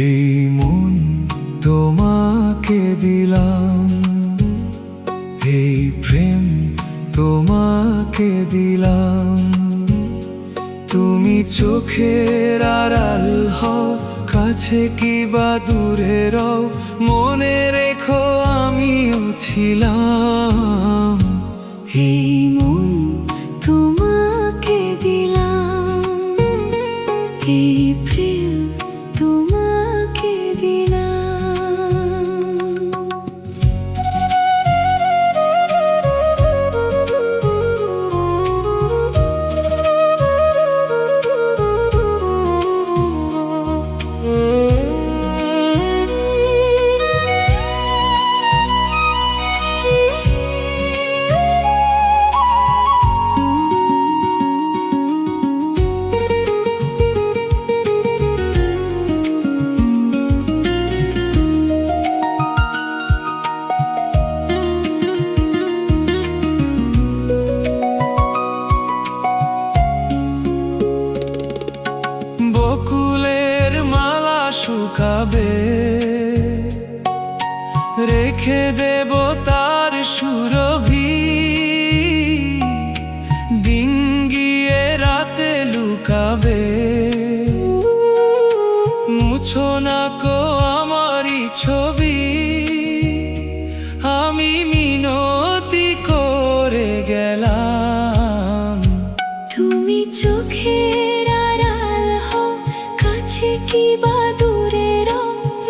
এই মন তোমাকে দিলাম, এই প্রেম তোমাকে দিলাম। তুমি চোখের আড়াল হও, কাছে কি বা দূরে রও, মনে রেখো আমিও ছিলাম। এই মন তোমাকে দিলাম, এই প্রেম তোমাকে দিলাম। বকুলের মালা শুকাবে, রেখে দেব তার সুরভি। দিন গিয়ে রাতে লুকাবে, মুছো না কো আমারই ছবি। আমি মিনতি করে গেলাম। তুমি চোখের আড়াল হও, কাছে কি বা দূরে রও,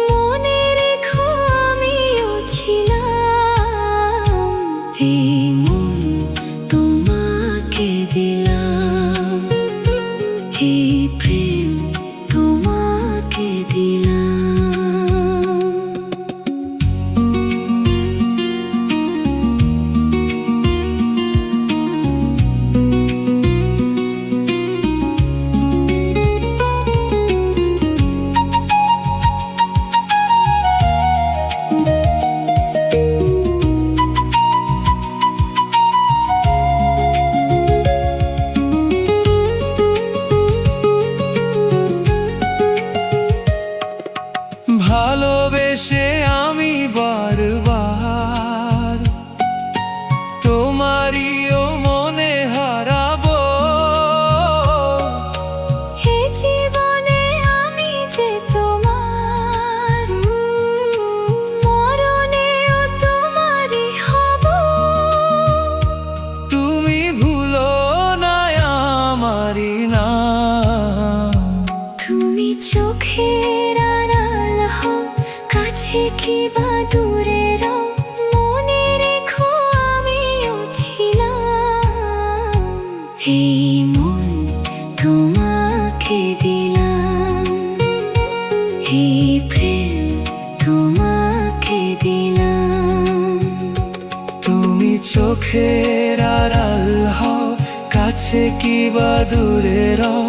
মনে রেখো আমিও ছিলাম। এই মন তোমাকে দিলাম, এই প্রেম তোমাকে দিলাম। ভালোবেসে আমি বারবার তোমারিও মনে হারাবো। হে জীবনে আমি যে তোমার, মরণেও তোমারই হব। তুমি ভুলো না আমারই নাম। তুমি চোখের আড়াল হও, কাছে কি বা দূরে রও, মনে রেখো আমিও ছিলাম। এই মন তোমাকে দিলাম, এই প্রেম তোমাকে দিলাম। তুমি চোখের আড়াল হও, কাছে কি বা দূরে রও,